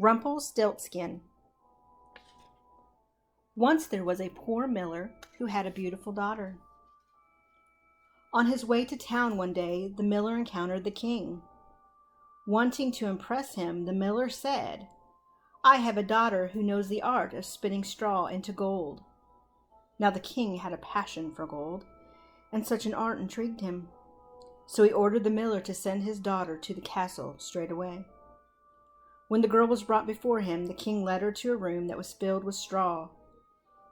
Rumpelstiltskin. Once there was a poor miller who had a beautiful daughter. On his way to town one day, the miller encountered the king. Wanting to impress him, the miller said, "I have a daughter who knows the art of spinning straw into gold." Now the king had a passion for gold, and such an art intrigued him. So he ordered the miller to send his daughter to the castle straight away. When the girl was brought before him, the king led her to a room that was filled with straw.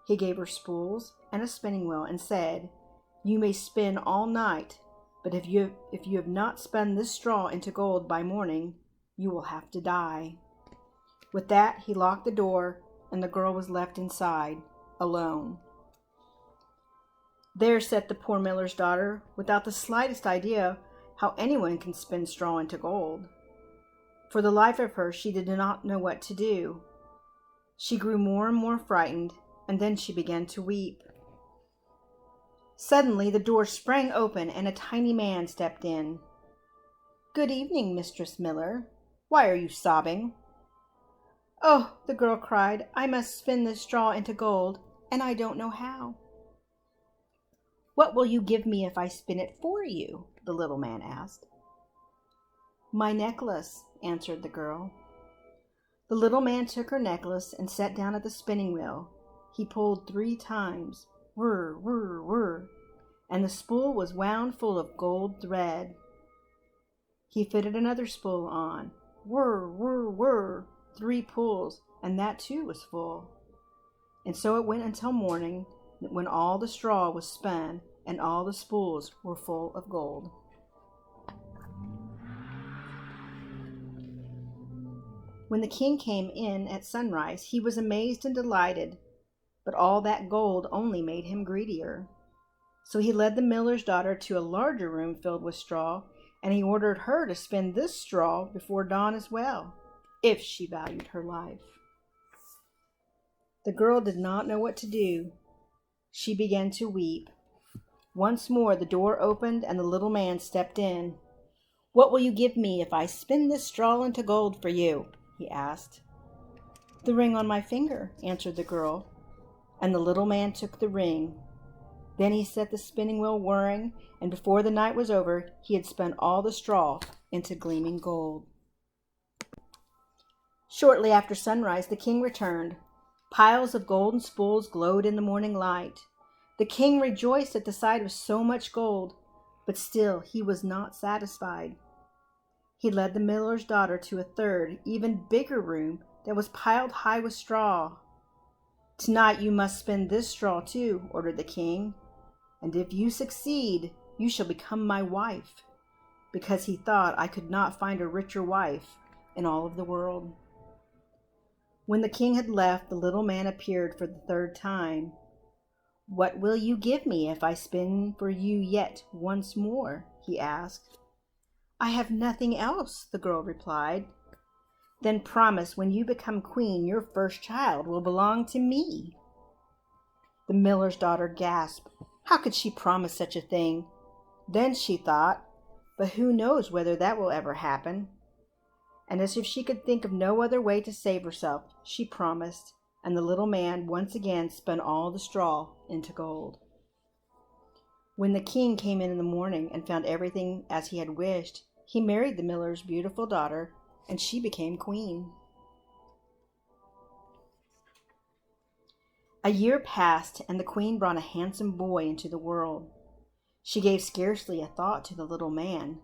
He gave her spools and a spinning wheel and said, "You may spin all night, but if you have not spun this straw into gold by morning, you will have to die." With that, he locked the door, and the girl was left inside, alone. There sat the poor miller's daughter, without the slightest idea how anyone can spin straw into gold. For the life of her, she did not know what to do. She grew more and more frightened, and then she began to weep. Suddenly the door sprang open and a tiny man stepped in. "Good evening, Mistress Miller. Why are you sobbing?" "Oh," the girl cried, "I must spin this straw into gold, and I don't know how." "What will you give me if I spin it for you?" the little man asked. "My necklace," answered the girl. The little man took her necklace and sat down at the spinning wheel. He pulled 3 times, whir, whir, whir, and the spool was wound full of gold thread. He fitted another spool on, whir, whir, whir, 3 pulls, and that too was full. And so it went until morning, when all the straw was spun and all the spools were full of gold. When the king came in at sunrise, he was amazed and delighted, but all that gold only made him greedier. So he led the miller's daughter to a larger room filled with straw, and he ordered her to spin this straw before dawn as well, if she valued her life. The girl did not know what to do. She began to weep. Once more the door opened and the little man stepped in. "What will you give me if I spin this straw into gold for you?" he asked. "The ring on my finger," answered the girl, and the little man took the ring. Then he set the spinning wheel whirring, and before the night was over, he had spun all the straw into gleaming gold. Shortly after sunrise, the king returned. Piles of golden spools glowed in the morning light. The king rejoiced at the sight of so much gold, but still he was not satisfied. He led the miller's daughter to a third, even bigger room that was piled high with straw. "Tonight you must spin this straw too," ordered the king, "and if you succeed, you shall become my wife," because he thought I could not find a richer wife in all of the world. When the king had left, the little man appeared for the 3rd time. "What will you give me if I spin for you yet once more?" he asked. "I have nothing else," the girl replied. "Then promise when you become queen your first child will belong to me." The miller's daughter gasped. How could she promise such a thing? Then she thought, but who knows whether that will ever happen? And as if she could think of no other way to save herself, she promised, and the little man once again spun all the straw into gold. When the king came in the morning and found everything as he had wished, he married the miller's beautiful daughter, and she became queen. A year passed, and the queen brought a handsome boy into the world. She gave scarcely a thought to the little man,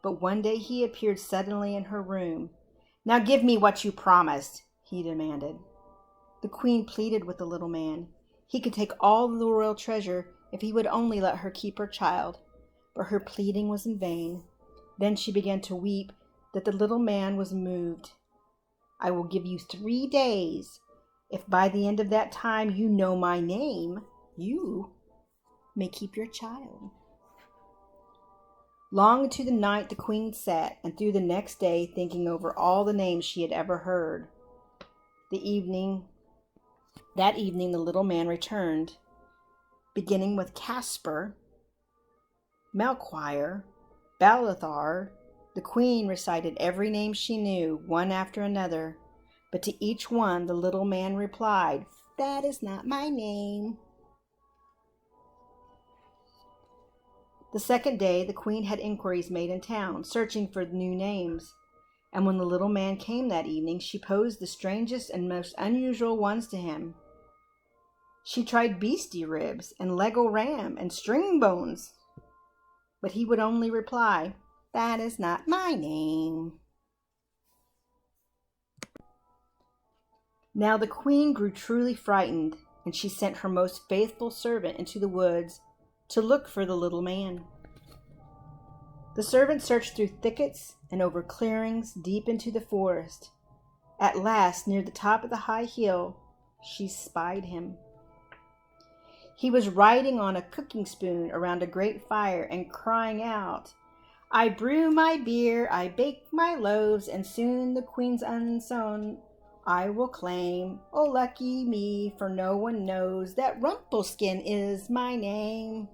but one day he appeared suddenly in her room. "Now give me what you promised," he demanded. The queen pleaded with the little man. He could take all the royal treasure if he would only let her keep her child, but her pleading was in vain. Then she began to weep that the little man was moved. "I will give you 3 days. If by the end of that time you know my name, you may keep your child." Long into the night the queen sat, and through the next day thinking over all the names she had ever heard. That evening the little man returned, beginning with Casper, Melchior, Balthazar. The queen recited every name she knew, one after another, But to each one the little man replied, "That is not my name." The second day the queen had inquiries made in town, searching for new names. And when the little man came that evening, she posed the strangest and most unusual ones to him. She tried beastie ribs and Lego ram and string bones. But he would only reply, "That is not my name." Now the queen grew truly frightened, and she sent her most faithful servant into the woods to look for the little man. The servant searched through thickets and over clearings deep into the forest. At last, near the top of the high hill, she spied him. He was riding on a cooking spoon around a great fire and crying out, "I brew my beer, I bake my loaves, and soon the queen's unsown I will claim. Oh, lucky me, for no one knows that Rumplestiltskin is my name."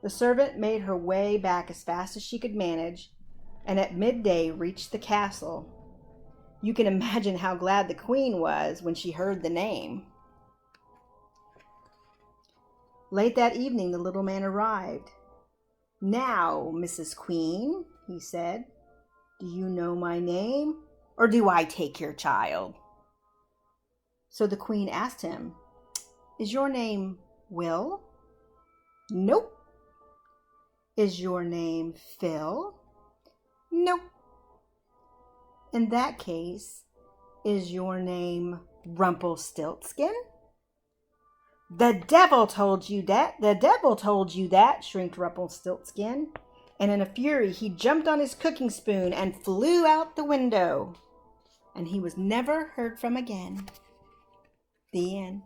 The servant made her way back as fast as she could manage, and at midday reached the castle. You can imagine how glad the queen was when she heard the name. Late that evening the little man arrived. "Now, Mrs. Queen," he said, "do you know my name, or do I take your child?" So the queen asked him, "Is your name Will?" "Nope." "Is your name Phil?" "Nope." "In that case, is your name Rumpelstiltskin?" "The devil told you that! The devil told you that!" shrieked Rumpelstiltskin, and in a fury he jumped on his cooking spoon and flew out the window. And he was never heard from again. The end.